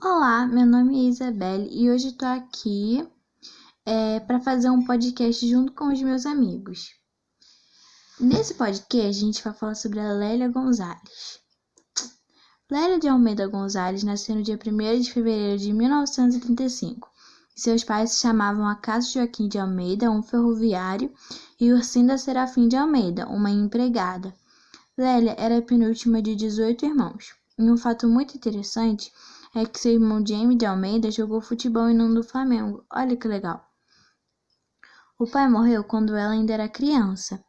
Olá, meu nome é Isabelle e hoje estou aqui para fazer um podcast junto com os meus amigos. Nesse podcast, a gente vai falar sobre a Lélia Gonzalez. Lélia de Almeida Gonzalez nasceu no dia 1º de fevereiro de 1935. Seus pais se chamavam Acácio Joaquim de Almeida, um ferroviário, e Ursinda Serafim de Almeida, uma empregada. Lélia era a penúltima de 18 irmãos. E um fato muito interessante é que seu irmão Jaime de Almeida jogou futebol em nome do Flamengo. Olha que legal. O pai morreu quando ela ainda era criança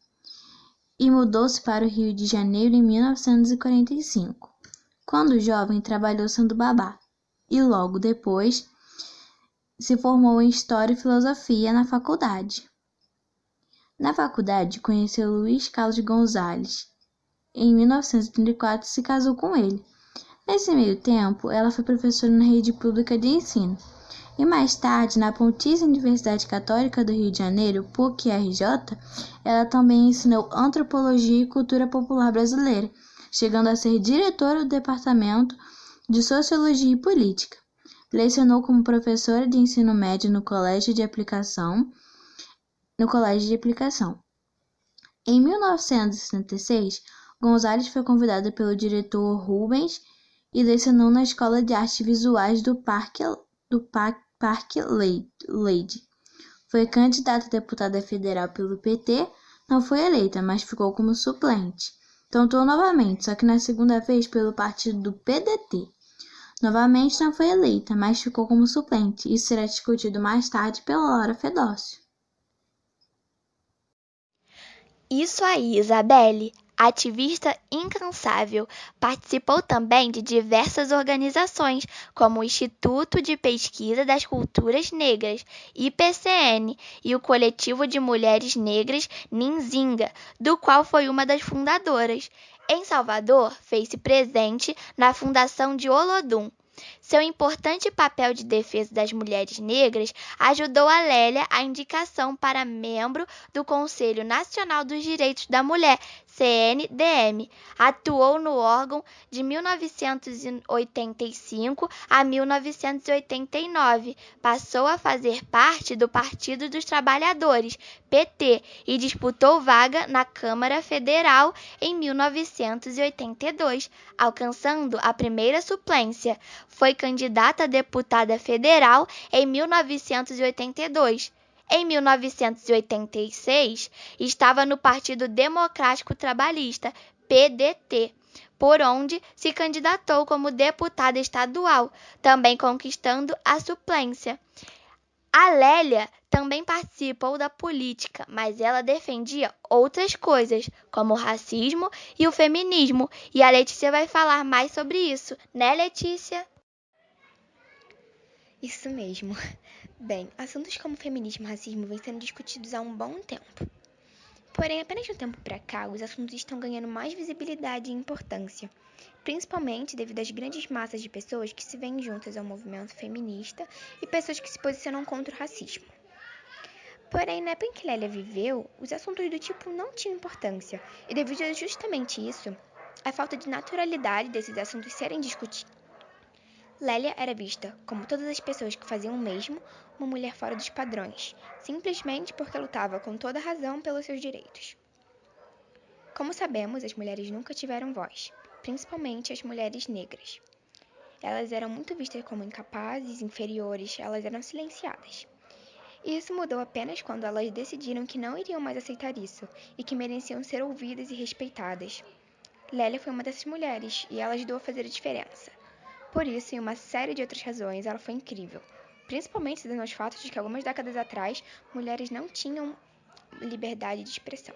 e mudou-se para o Rio de Janeiro em 1945. Quando jovem, trabalhou sendo babá e logo depois se formou em História e Filosofia na faculdade. Na faculdade, conheceu Luiz Carlos Gonzalez. Em 1934, se casou com ele. Nesse meio tempo, ela foi professora na rede pública de ensino e mais tarde, na Pontifícia Universidade Católica do Rio de Janeiro, PUC-RJ, ela também ensinou Antropologia e Cultura Popular Brasileira, chegando a ser diretora do Departamento de Sociologia e Política. Lecionou como professora de ensino médio no Colégio de Aplicação. Em 1966, Gonzalez foi convidada pelo diretor Rubens e lecionou na Escola de Artes Visuais do Parque Lade. Foi candidata a deputada federal pelo PT, não foi eleita, mas ficou como suplente. Tentou novamente, só que na segunda vez pelo partido do PDT. Novamente não foi eleita, mas ficou como suplente. Isso será discutido mais tarde pela Laura Fedócio. Isso aí, Isabelle. Ativista incansável, participou também de diversas organizações, como o Instituto de Pesquisa das Culturas Negras, IPCN, e o Coletivo de Mulheres Negras Ninzinga, do qual foi uma das fundadoras. Em Salvador, fez-se presente na fundação de Olodum. Seu importante papel de defesa das mulheres negras ajudou a Lélia à indicação para membro do Conselho Nacional dos Direitos da Mulher, CNDM. Atuou no órgão de 1985 a 1989. Passou a fazer parte do Partido dos Trabalhadores, PT, e disputou vaga na Câmara Federal em 1982, alcançando a primeira suplência. Foi candidata a deputada federal em 1982. Em 1986, estava no Partido Democrático Trabalhista, PDT, por onde se candidatou como deputada estadual, também conquistando a suplência. A Lélia também participou da política, mas ela defendia outras coisas, como o racismo e o feminismo, e a Letícia vai falar mais sobre isso, né, Letícia? Isso mesmo. Bem, assuntos como feminismo e racismo vêm sendo discutidos há um bom tempo. Porém, apenas de um tempo para cá, os assuntos estão ganhando mais visibilidade e importância, principalmente devido às grandes massas de pessoas que se veem juntas ao movimento feminista e pessoas que se posicionam contra o racismo. Porém, na época em que Lélia viveu, os assuntos do tipo não tinham importância, e devido a justamente isso, a falta de naturalidade desses assuntos serem discutidos. Lélia era vista, como todas as pessoas que faziam o mesmo, uma mulher fora dos padrões, simplesmente porque lutava com toda razão pelos seus direitos. Como sabemos, as mulheres nunca tiveram voz, principalmente as mulheres negras. Elas eram muito vistas como incapazes, inferiores, elas eram silenciadas. E isso mudou apenas quando elas decidiram que não iriam mais aceitar isso e que mereciam ser ouvidas e respeitadas. Lélia foi uma dessas mulheres e ela ajudou a fazer a diferença. Por isso, e uma série de outras razões, ela foi incrível, principalmente se dando aos fatos de que algumas décadas atrás, mulheres não tinham liberdade de expressão.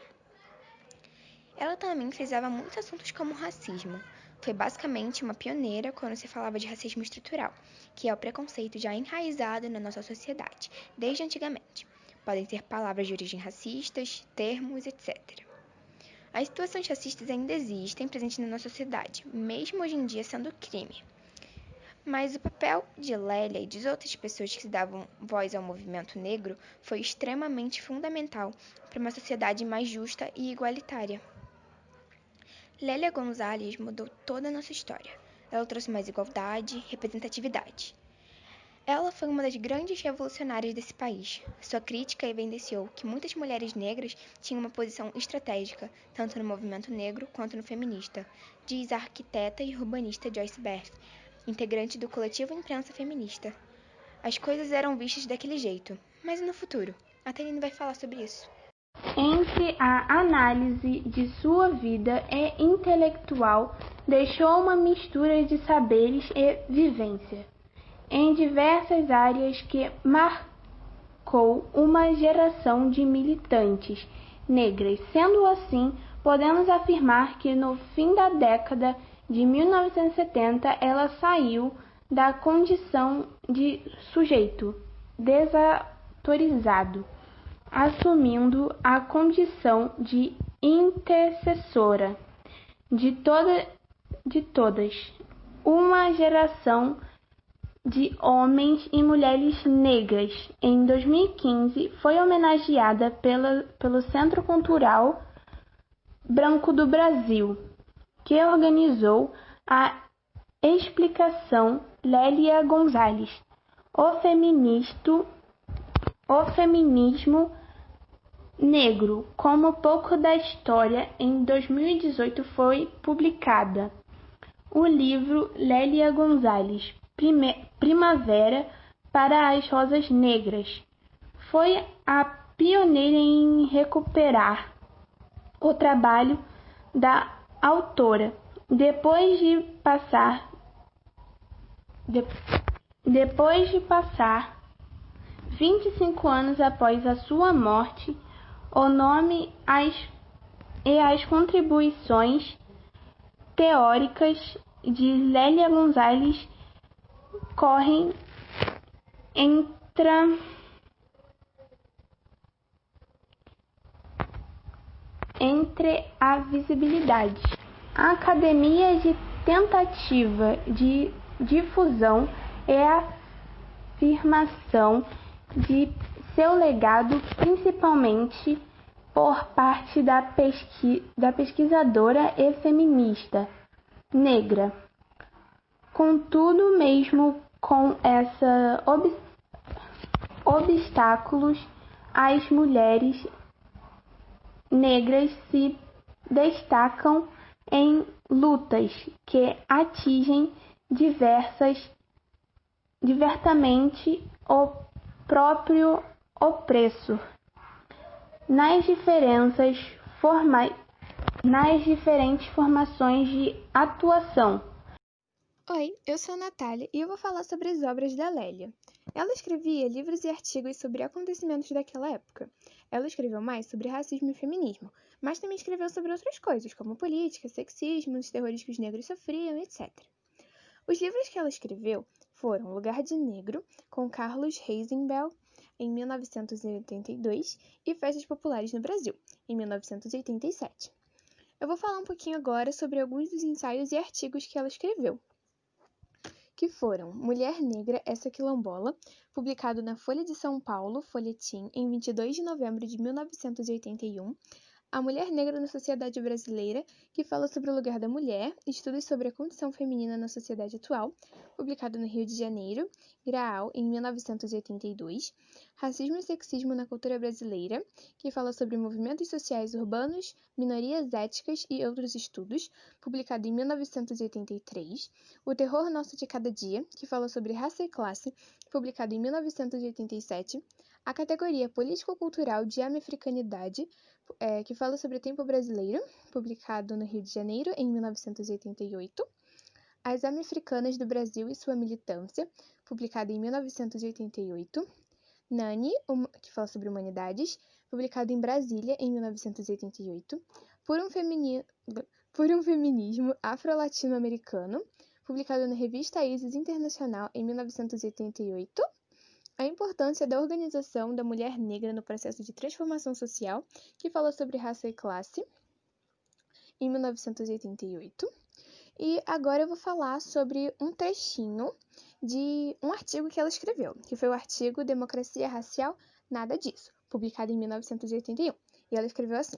Ela também frisava muitos assuntos como racismo. Foi basicamente uma pioneira quando se falava de racismo estrutural, que é o preconceito já enraizado na nossa sociedade, desde antigamente. Podem ser palavras de origem racistas, termos, etc. As situações racistas ainda existem presentes na nossa sociedade, mesmo hoje em dia sendo crime. Mas o papel de Lélia e de outras pessoas que davam voz ao movimento negro foi extremamente fundamental para uma sociedade mais justa e igualitária. Lélia Gonzalez mudou toda a nossa história. Ela trouxe mais igualdade, representatividade. Ela foi uma das grandes revolucionárias desse país. Sua crítica evidenciou que muitas mulheres negras tinham uma posição estratégica, tanto no movimento negro quanto no feminista, diz a arquiteta e urbanista Joyce Beth, integrante do coletivo Imprensa Feminista. As coisas eram vistas daquele jeito, mas e no futuro? A Taline vai falar sobre isso. Entre a análise de sua vida e intelectual, deixou uma mistura de saberes e vivência em diversas áreas que marcou uma geração de militantes negras. Sendo assim, podemos afirmar que no fim da década de 1970 ela saiu da condição de sujeito desautorizado, assumindo a condição de intercessora de todas uma geração de homens e mulheres negras. Em 2015, foi homenageada pelo Centro Cultural Branco do Brasil, que organizou a explicação Lélia Gonzalez, o feminismo negro, como pouco da história. Em 2018 foi publicada o livro Lélia Gonzalez, Primavera para as Rosas Negras. Foi a pioneira em recuperar o trabalho da autora, depois de passar 25 anos após a sua morte. O nome e as contribuições teóricas de Lélia Gonzalez correm entre a visibilidade. A Academia de Tentativa de Difusão e afirmação de seu legado, principalmente por parte da pesquisadora e feminista negra. Contudo, mesmo com esses obstáculos, as mulheres negras se destacam em lutas que atingem diversamente o próprio opressor nas diferentes formações de atuação. Oi, eu sou a Natália e eu vou falar sobre as obras da Lélia. Ela escrevia livros e artigos sobre acontecimentos daquela época. Ela escreveu mais sobre racismo e feminismo, mas também escreveu sobre outras coisas, como política, sexismo, os terrores que os negros sofriam, etc. Os livros que ela escreveu foram Lugar de Negro, com Carlos Heisenberg, em 1982, e Festas Populares no Brasil, em 1987. Eu vou falar um pouquinho agora sobre alguns dos ensaios e artigos que ela escreveu, que foram Mulher Negra, Essa Quilombola, publicado na Folha de São Paulo, Folhetim, em 22 de novembro de 1981, A Mulher Negra na Sociedade Brasileira, que fala sobre o lugar da mulher, estudos sobre a condição feminina na sociedade atual, publicado no Rio de Janeiro, Graal, em 1982, Racismo e Sexismo na Cultura Brasileira, que fala sobre movimentos sociais urbanos, minorias étnicas e outros estudos, publicado em 1983, O Terror Nosso de Cada Dia, que fala sobre raça e classe, publicado em 1987, a categoria Político-Cultural de Africanidade, que fala sobre o tempo brasileiro, publicado no Rio de Janeiro, em 1988, As Africanas do Brasil e Sua Militância, publicado em 1988, Nani, que fala sobre humanidades, publicado em Brasília, em 1988, Por um Feminismo Afro-Latino-Americano, publicado na Revista Isis Internacional, em 1988, A Importância da Organização da Mulher Negra no Processo de Transformação Social, que fala sobre raça e classe, em 1988. E agora eu vou falar sobre um trechinho de um artigo que ela escreveu, que foi o artigo Democracia Racial, Nada Disso, publicado em 1981. E ela escreveu assim: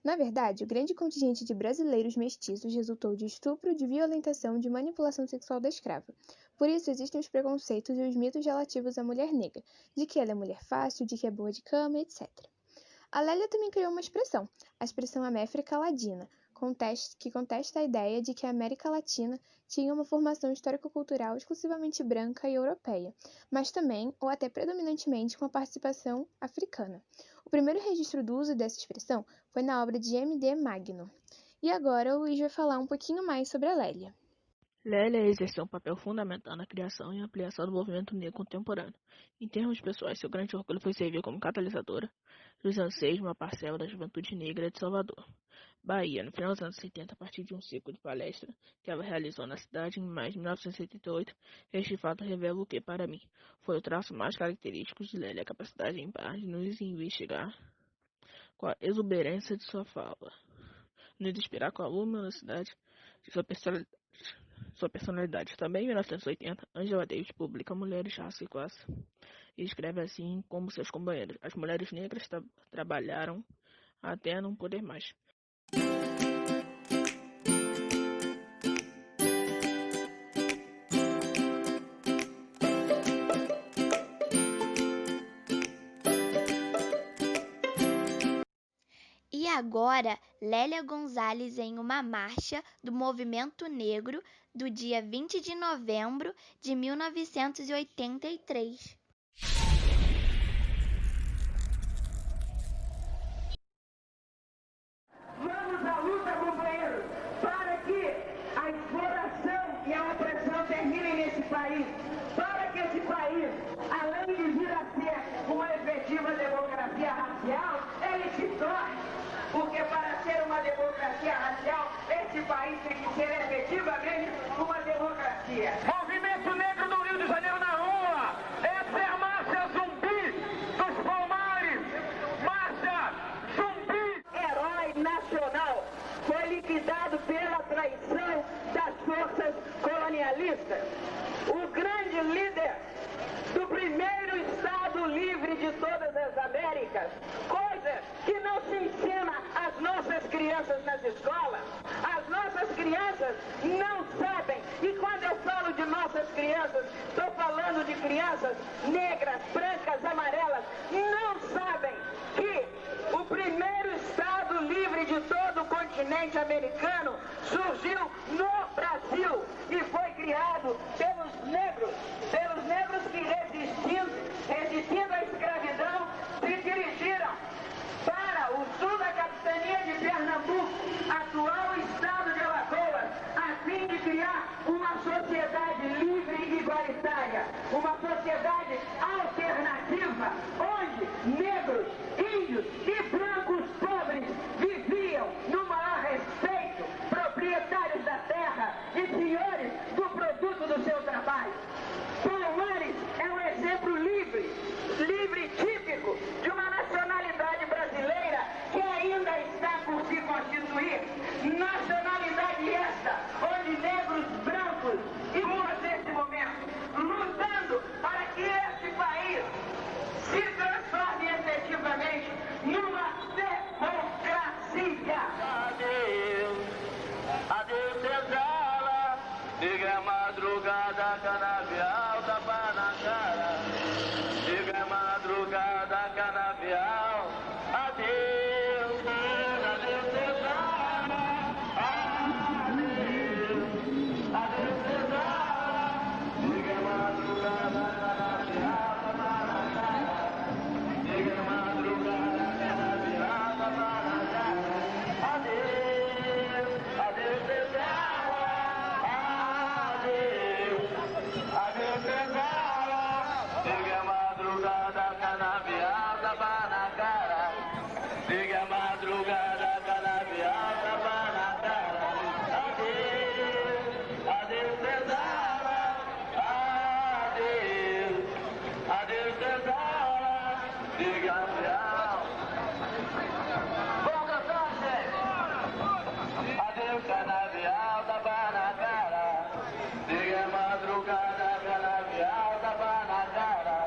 Na verdade, o grande contingente de brasileiros mestiços resultou de estupro, de violentação, de manipulação sexual da escrava. Por isso existem os preconceitos e os mitos relativos à mulher negra, de que ela é mulher fácil, de que é boa de cama, etc. A Lélia também criou uma expressão, a expressão América Ladina, que contesta a ideia de que a América Latina tinha uma formação histórico-cultural exclusivamente branca e europeia, mas também, ou até predominantemente, com a participação africana. O primeiro registro do uso dessa expressão foi na obra de M.D. Magno. E agora o Luiz vai falar um pouquinho mais sobre a Lélia. Lélia exerceu um papel fundamental na criação e ampliação do movimento negro contemporâneo. Em termos pessoais, seu grande orgulho foi servir como catalisadora dos anseios de uma parcela da juventude negra de Salvador, Bahia, no final dos anos 70, a partir de um ciclo de palestra que ela realizou na cidade em maio de 1978. Este fato revela o que, para mim, foi o traço mais característico de Lélia, a capacidade em par de nos investigar com a exuberância de sua fala, nos inspirar com a luminosidade de sua personalidade. Também em 1980, Angela Davis publica Mulheres, Raça e Classe e escreve assim como seus companheiros: as mulheres negras trabalharam até não poder mais. E agora, Lélia Gonzalez em uma marcha do Movimento Negro do dia 20 de novembro de 1983. Vamos à luta, companheiros, para que a exploração e a opressão terminem nesse país, para que esse país, além de vir a ser uma efetiva democracia racial, ele se torne. Porque para ser uma democracia racial, esse país tem que ser efetivamente uma democracia. Movimento Negro do Rio de Janeiro na rua! Essa é a marcha zumbi dos Palmares! Marcha zumbi! Herói nacional foi liquidado pela traição das forças colonialistas. O grande líder do primeiro Estado livre de todas as Américas, coisa que não se ensina às nossas crianças nas escolas. As nossas crianças não sabem, e quando eu falo de nossas crianças, estou falando de crianças negras, brancas, amarelas, não sabem que o primeiro Estado livre de todo o continente americano surgiu no Brasil e foi criado pelos negros que resistindo à escravidão, se dirigiram para o sul da capitania de Pernambuco, atual estado de Alagoas, a fim de criar uma sociedade livre e igualitária, uma sociedade alternativa, onde negros, índios e brancos pobres viviam no maior respeito, proprietários da terra e senhores do produto do seu trabalho. Palmares é um exemplo livre típico de uma nacionalidade brasileira que ainda está por se constituir. Nacionalidade esta, onde negros, brancos e mulas nesse momento, lutando para que este país se transforme efetivamente numa democracia. Adeus, senzala, diga madrugada, canavial, tapa na cara. Diga madrugada, canavial, adeus, adeus, senzala, adeus, senzala. Diga madrugada, canavial, tapa na cara. Diga madrugada, canavial, tapa na cara. Adeus, adeus, senzala, adeus, adeus, senzala. Diga madrugada, canavial, tapa na cara. Diga madrugada, canavial, tapa na cara. Adeus, adeus, senzala, adeus, adeus, senzala. Diga canavial. Vamos cantar, gente. Adeus, canavial, tapa na cara. Diga madrugada, canavial, tapa na cara.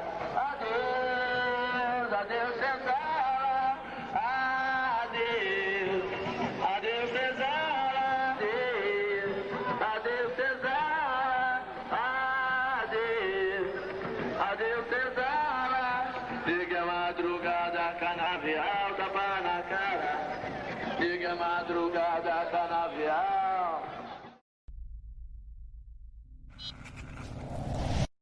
Adeus, adeus, senzala. Adeus, Liga a madrugada, canavial, tapa na cara. Liga a madrugada.